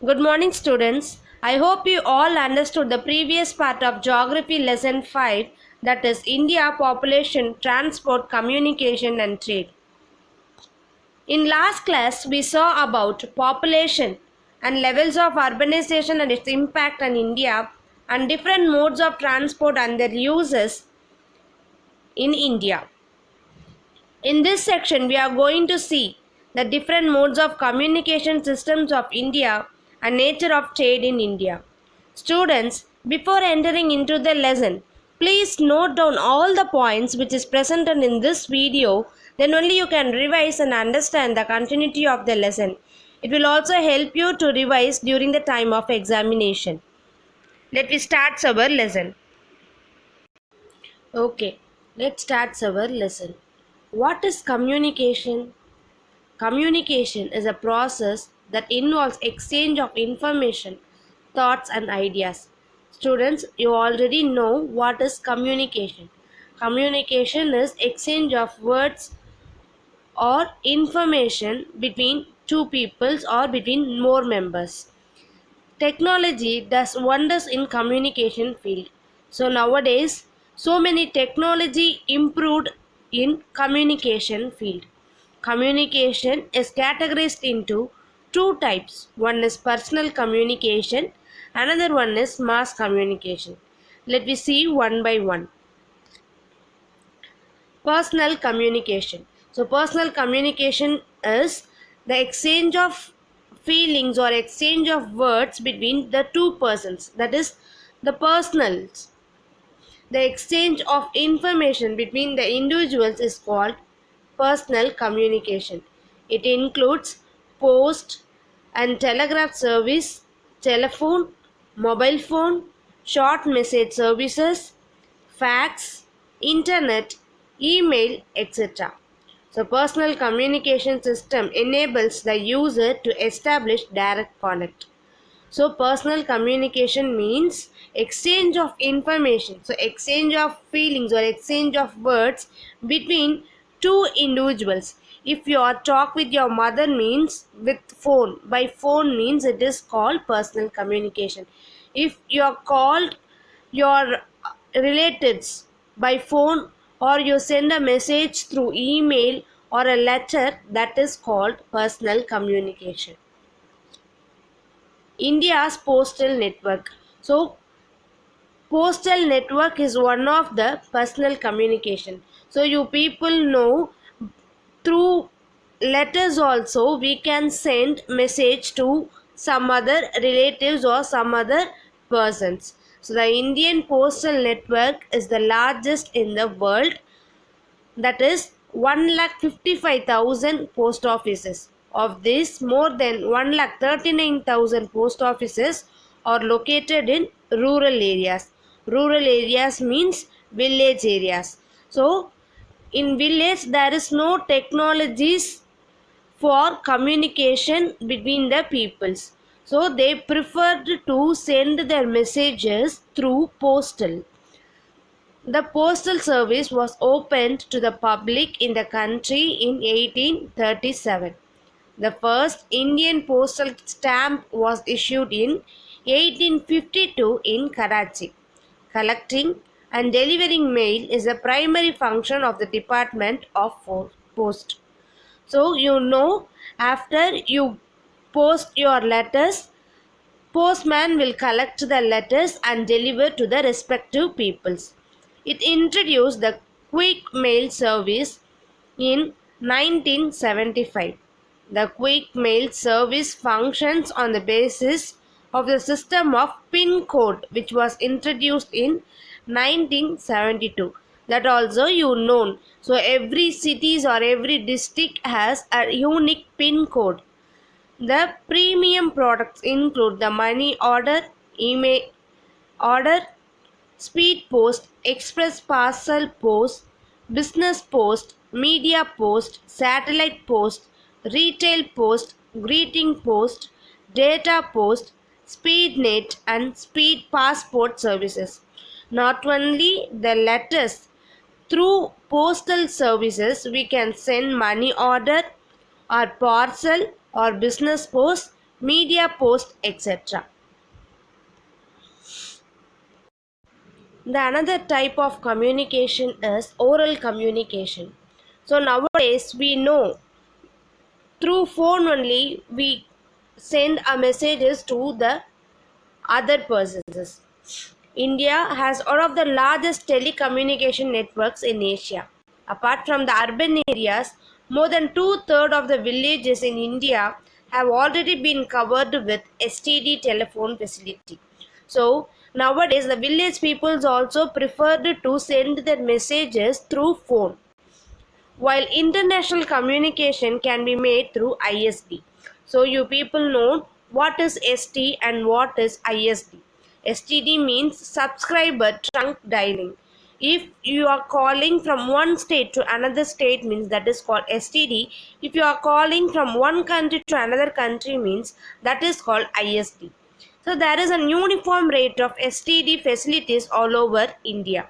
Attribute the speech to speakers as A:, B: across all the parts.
A: Good morning, students. I hope you all understood the previous part of Geography Lesson 5, that is India Population, Transport, Communication and Trade. In last class, we saw about population and levels of urbanization and its impact on India and different modes of transport and their uses in India. In this section, we are going to see the different modes of communication systems of India and nature of trade in India. Students, before entering into the lesson, please note down all the points which is presented in this video, then only you can revise and understand the continuity of the lesson. It will also help you to revise during the time of examination. Let me start our lesson. Okay, let's start our lesson. What is communication? Communication is a process that involves exchange of information, thoughts and ideas. Students, you already know what is communication. Communication is exchange of words or information between two peoples or between more members. Technology does wonders in communication field. So nowadays, so many technology improved in communication field. Communication is categorized into two types. One is personal communication, another one is mass communication. Let me see one by one. Personal communication. So personal communication is the exchange of feelings or exchange of words between the two persons, that is the personals. The exchange of information between the individuals is called personal communication. It includes post and telegraph service, telephone, mobile phone, short message services, fax, internet, email, etc. So personal communication system enables the user to establish direct contact. So personal communication means exchange of information. So exchange of feelings or exchange of words between two individuals. If you are talk with your mother means with phone. By phone means it is called personal communication. If you are called your relatives by phone or you send a message through email or a letter, that is called personal communication. India's postal network. So, postal network is one of the personal communication. So, you people know through letters also we can send message to some other relatives or some other persons. So, the Indian postal network is the largest in the world, that is 1,55,000 post offices. Of this, more than 1,39,000 post offices are located in rural areas. Rural areas means village areas. So, in village there is no technologies for communication between the peoples. So, they preferred to send their messages through postal. The postal service was opened to the public in the country in 1837. The first Indian postal stamp was issued in 1852 in Karachi. Collecting and delivering mail is the primary function of the Department of Post. So, you know, after you post your letters, postman will collect the letters and deliver to the respective peoples. It introduced the quick mail service in 1975. The quick mail service functions on the basis of the system of PIN code which was introduced in 1972. That also you know. So every cities or every district has a unique PIN code. The premium products include the money order, email order, speed post, express parcel post, business post, media post, satellite post, retail post, greeting post, data post, speed net and speed passport services. Not only the letters, through postal services we can send money order or parcel or business post media post, etc. The another type of communication is oral communication. So nowadays we know through phone only we send a messages to the other persons. India has one of the largest telecommunication networks in Asia. Apart from the urban areas, more than two-thirds of the villages in India have already been covered with STD telephone facility. So nowadays the village peoples also preferred to send their messages through phone, while international communication can be made through ISD. So you people know what is ST and what is ISD. STD means subscriber trunk dialing. If you are calling from one state to another state means that is called STD. If you are calling from one country to another country means that is called ISD. So there is a uniform rate of STD facilities all over India.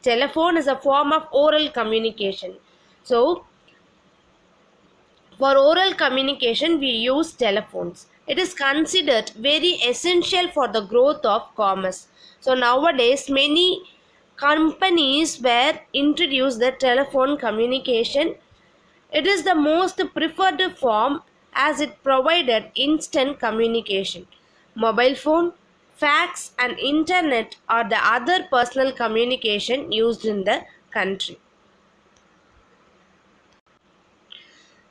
A: Telephone is a form of oral communication. So, for oral communication, we use telephones. It is considered very essential for the growth of commerce. So, nowadays, many companies were introduced the telephone communication. It is the most preferred form as it provided instant communication. Mobile phone, fax, and internet are the other personal communication used in the country.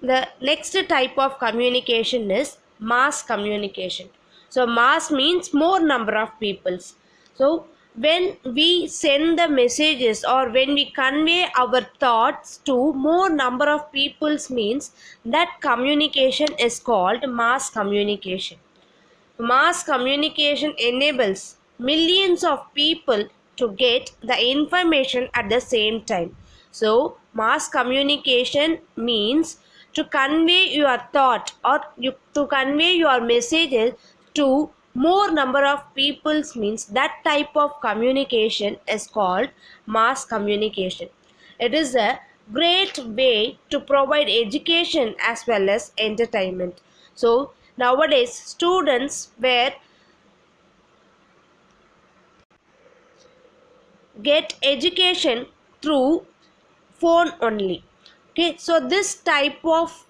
A: The next type of communication is mass communication. So mass means more number of peoples. So when we send the messages or when we convey our thoughts to more number of peoples means that communication is called mass communication. Mass communication enables millions of people to get the information at the same time. So, mass communication means to convey your thought or to convey your messages to more number of people means that type of communication is called mass communication. It is a great way to provide education as well as entertainment. So nowadays students were get education through phone only. Okay, so this type of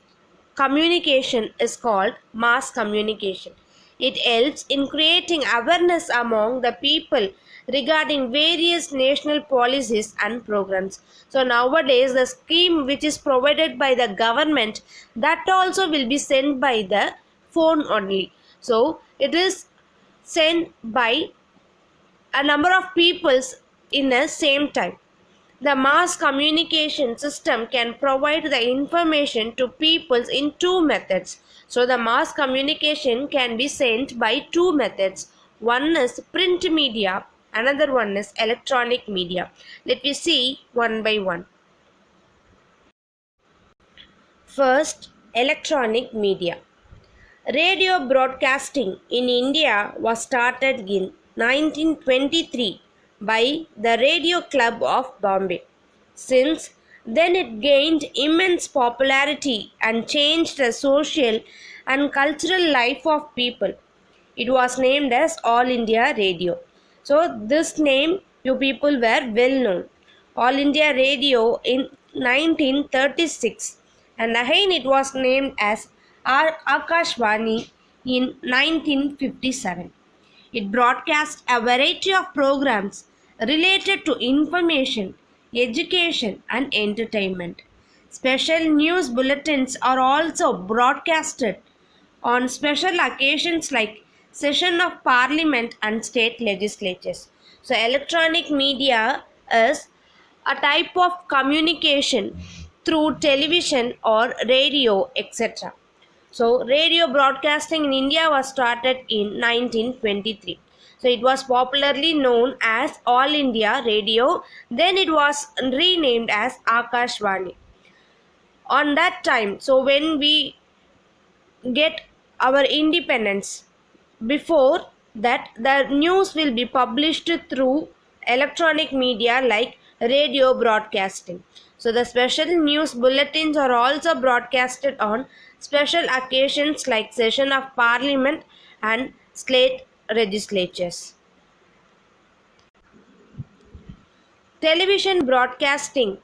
A: communication is called mass communication. It helps in creating awareness among the people regarding various national policies and programs. So nowadays the scheme which is provided by the government, that also will be sent by the phone only. So it is sent by a number of peoples in the same time. The mass communication system can provide the information to peoples in two methods. So the mass communication can be sent by two methods. One is print media, another one is electronic media. Let me see one by one. First, electronic media. Radio broadcasting in India was started in 1923 by the Radio Club of Bombay. Since then, it gained immense popularity and changed the social and cultural life of people. It was named as All India Radio. So, this name you people were well known. All India Radio in 1936, and again it was named as Akashvani in 1957. It broadcast a variety of programs related to information, education, and entertainment. Special news bulletins are also broadcasted on special occasions like session of parliament and state legislatures. So electronic media is a type of communication through television or radio, etc. So radio broadcasting in India was started in 1923. So it was popularly known as All India Radio. Then it was renamed as Akashvani. On that time, so when we get our independence, before that the news will be published through electronic media like radio broadcasting. So the special news bulletins are also broadcasted on special occasions like session of parliament and state legislatures. Television broadcasting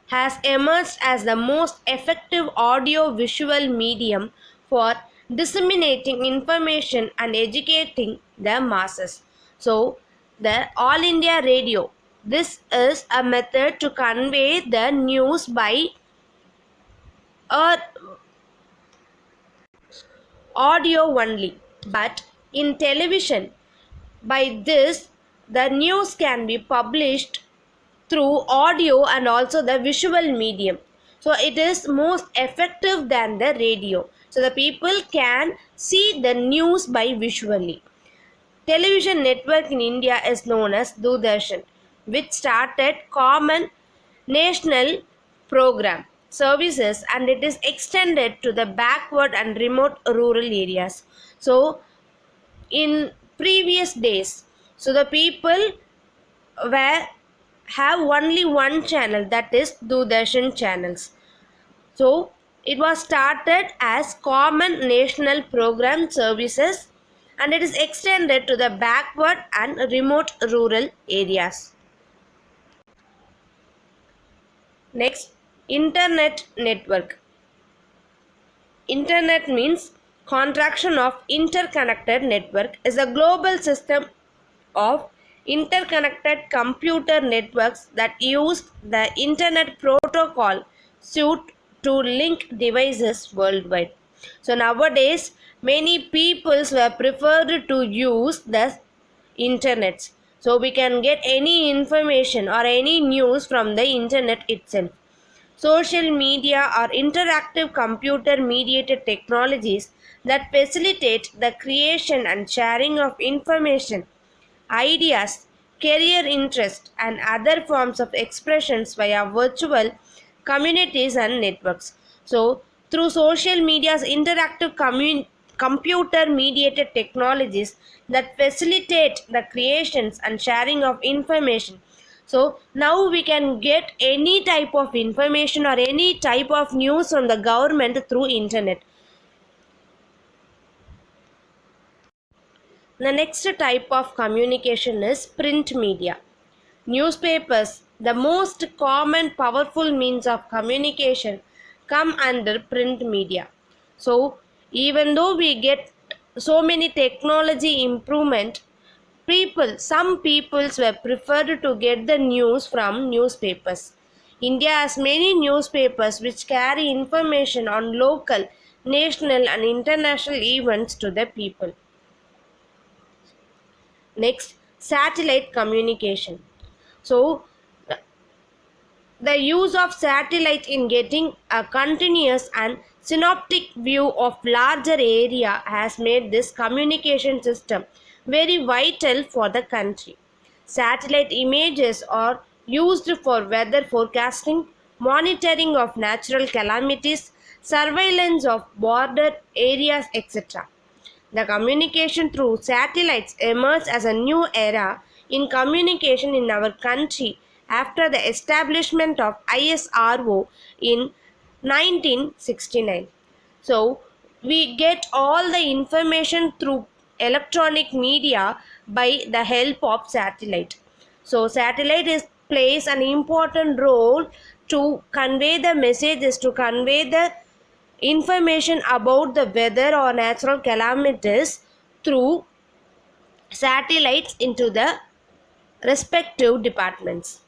A: has emerged as the most effective audio-visual medium for disseminating information and educating the masses. So, the All India Radio. This is a method to convey the news by a audio only. But in television, by this, the news can be published through audio and also the visual medium. So it is most effective than the radio. So the people can see the news by visually. Television network in India is known as Doordarshan, which started common national program services and it is extended to the backward and remote rural areas. So in previous days, so the people were have only one channel, that is Doordarshan channels. So it was started as common national program services and it is extended to the backward and remote rural areas. Next, internet network. Internet means contraction of interconnected network, is a global system of interconnected computer networks that use the internet protocol suite to link devices worldwide. So nowadays many peoples were preferred to use the internet. So we can get any information or any news from the internet itself. Social media are interactive computer mediated technologies that facilitate the creation and sharing of information, ideas, career interest, and other forms of expressions via virtual communities and networks. So, through social media's interactive computer mediated technologies that facilitate the creations and sharing of information. So now we can get any type of information or any type of news from the government through internet. The next type of communication is print media. Newspapers, the most common powerful means of communication, come under print media. So even though we get so many technology improvement, some peoples were preferred to get the news from newspapers. India has many newspapers which carry information on local, national and international events to the people. Next, satellite communication. So the use of satellite in getting a continuous and synoptic view of larger area has made this communication system very vital for the country. Satellite images are used for weather forecasting, monitoring of natural calamities, surveillance of border areas, etc. The communication through satellites emerged as a new era in communication in our country after the establishment of ISRO in 1969. So, we get all the information through electronic media by the help of satellite. So, plays an important role to convey the messages, to convey the information about the weather or natural calamities through satellites into the respective departments.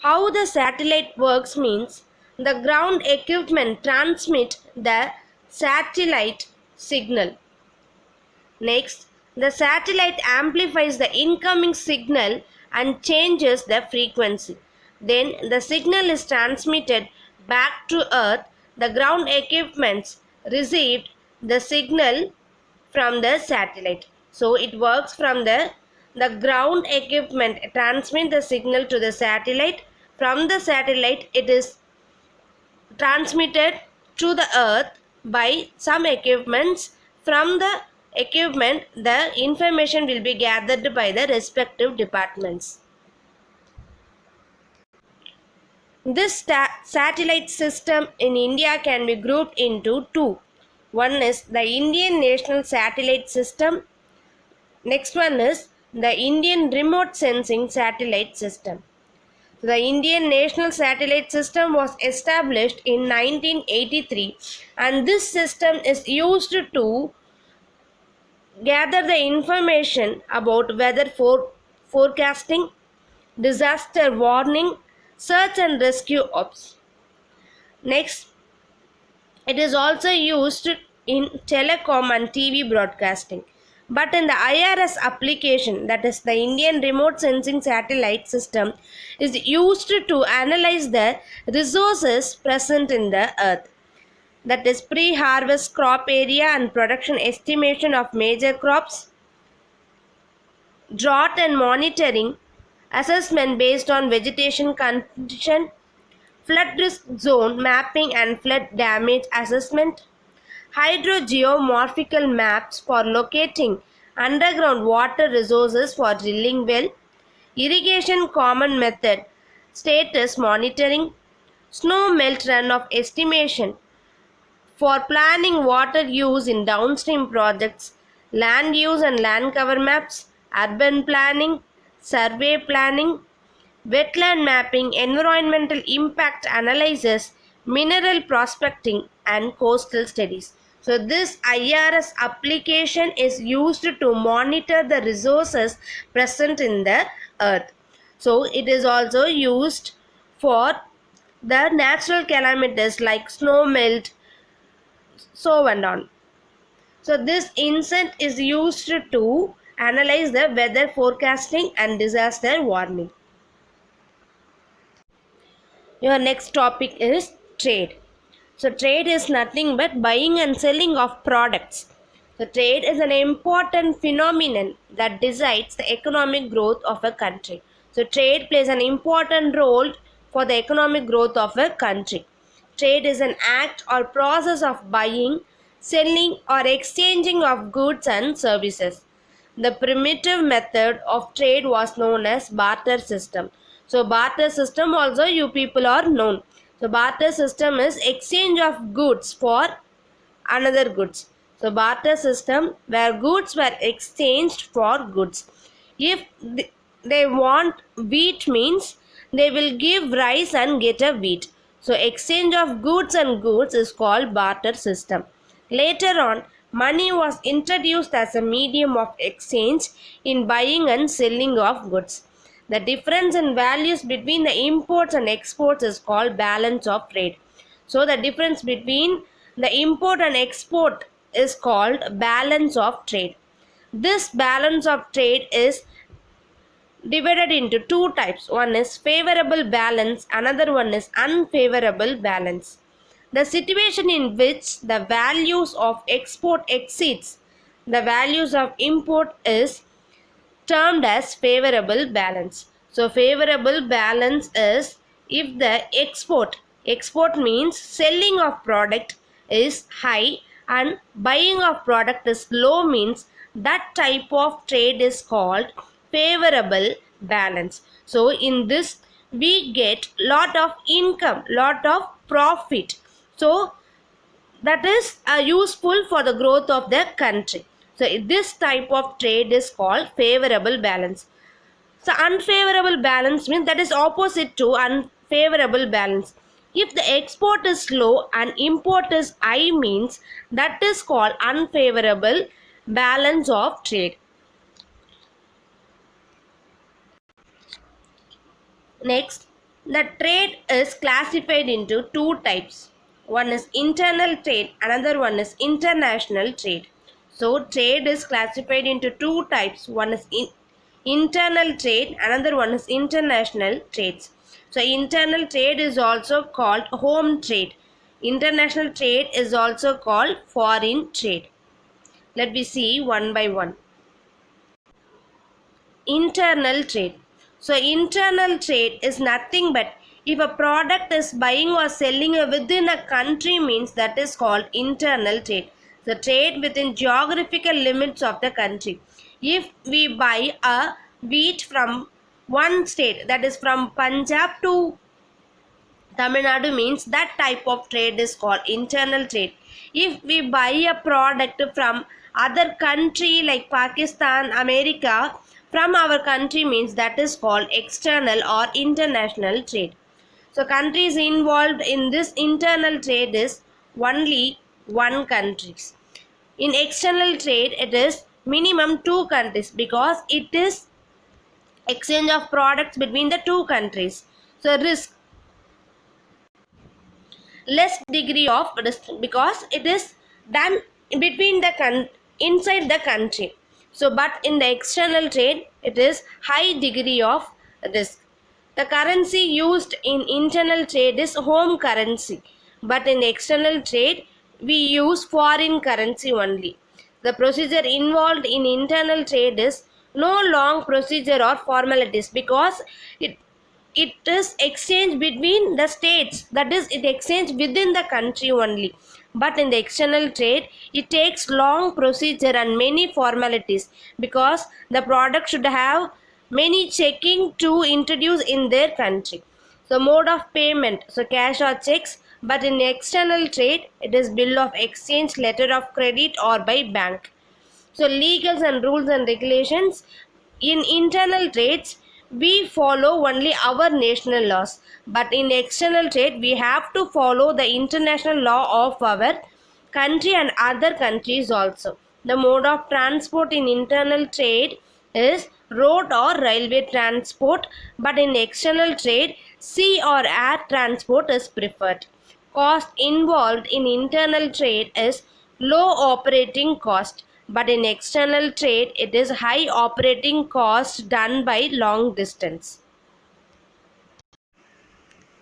A: How the satellite works means the ground equipment transmit the satellite signal. Next, the satellite amplifies the incoming signal and changes the frequency. Then the signal is transmitted back to Earth. The ground equipments received the signal from the satellite. So it works from the ground equipment transmit the signal to the satellite. From the satellite it is transmitted to the Earth by some equipments. From the equipment, the information will be gathered by the respective departments. This satellite system in India can be grouped into two. One is the Indian National Satellite System. Next one is the Indian Remote Sensing Satellite System. The Indian National Satellite System was established in 1983, and this system is used to gather the information about weather forecasting, disaster warning, search and rescue ops. Next, it is also used in telecom and TV broadcasting. But in the IRS application, that is the Indian Remote Sensing Satellite System, is used to analyze the resources present in the earth. That is pre-harvest crop area and production estimation of major crops, drought and monitoring, assessment based on vegetation condition, flood risk zone mapping and flood damage assessment, hydrogeomorphical maps for locating underground water resources for drilling well, irrigation common method status monitoring, snow melt runoff estimation for planning water use in downstream projects, land use and land cover maps, urban planning, survey planning, wetland mapping, environmental impact analysis, mineral prospecting, and coastal studies. So, this IRS application is used to monitor the resources present in the earth. So, it is also used for the natural calamities like snow melt, so and on. So, this INSET is used to analyze the weather forecasting and disaster warning. Your next topic is trade. So trade is nothing but buying and selling of products. So trade is an important phenomenon that decides the economic growth of a country. So trade plays an important role for the economic growth of a country. Trade is an act or process of buying, selling or exchanging of goods and services. The primitive method of trade was known as barter system. So barter system also you people are known. So barter system is exchange of goods for another goods. So barter system where goods were exchanged for goods. If they want wheat means they will give rice and get a wheat. So exchange of goods and goods is called barter system. Later on, money was introduced as a medium of exchange in buying and selling of goods. The difference in values between the imports and exports is called balance of trade. So the difference between the import and export is called balance of trade. This balance of trade is divided into two types. One is favorable balance, another one is unfavorable balance. The situation in which the values of export exceeds the values of import is termed as favorable balance. So favorable balance is if the export means selling of product is high and buying of product is low means that type of trade is called favorable balance. So in this we get lot of income, lot of profit. So that is useful for the growth of the country. So this type of trade is called favorable balance. So unfavorable balance means that is opposite to unfavorable balance. If the export is low and import is high means that is called unfavorable balance of trade. Next, the trade is classified into two types. One is internal trade, another one is international trade. So trade is classified into two types. One is internal trade, another one is international trades. So internal trade is also called home trade. International trade is also called foreign trade. Let me see one by one. Internal trade. So internal trade is nothing but if a product is buying or selling within a country means that is called internal trade. the trade within geographical limits of the country. If we buy a wheat from one state, that is from Punjab to Tamil Nadu, means that type of trade is called internal trade. If we buy a product from other country like Pakistan, America, from our country, means that is called external or international trade. So countries involved in this internal trade is only one countries. In external trade, it is minimum two countries because it is exchange of products between the two countries. So risk, less degree of risk because it is done between the inside the country. So but in the external trade, it is high degree of risk. The currency used in internal trade is home currency, but in external trade we use foreign currency only. The procedure involved in internal trade is no long procedure or formalities because it is exchange between the states, that is it exchange within the country only. But in the external trade, it takes long procedure and many formalities because the product should have many checking to introduce in their country. So mode of payment, so cash or checks, but in external trade it is bill of exchange, letter of credit or by bank. So legals and rules and regulations, in internal trades we follow only our national laws, but in external trade we have to follow the international law of our country and other countries also. The mode of transport in internal trade is road or railway transport, but in external trade sea or air transport is preferred. Cost involved in internal trade is low operating cost, but in external trade it is high operating cost done by long distance.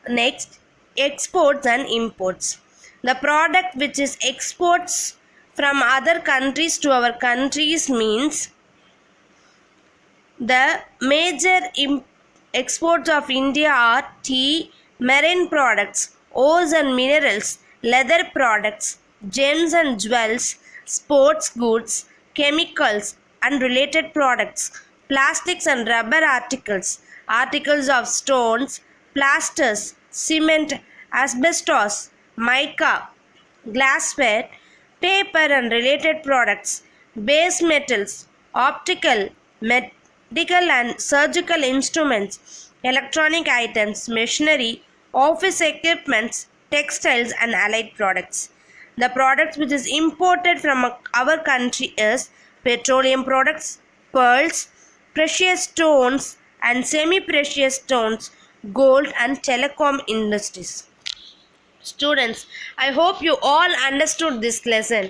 A: Next, exports and imports. The product which is exports from other countries to our countries means the major exports of India are tea, marine products, ores and minerals, leather products, gems and jewels, sports goods, chemicals and related products, plastics and rubber articles, articles of stones, plasters, cement, asbestos, mica, glassware, paper and related products, base metals, optical, medical and surgical instruments, electronic items, machinery, office equipments, textiles and allied products. The products which is imported from our country is petroleum products, pearls, precious stones and semi-precious stones, gold and telecom industries. Students, I hope you all understood this lesson.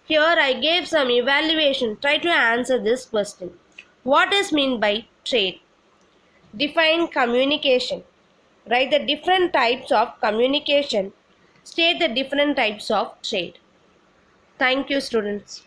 A: Here I gave some evaluation. Try to answer this question. What is meant by trade? Define communication. Write the different types of communication. State the different types of trade. Thank you, students.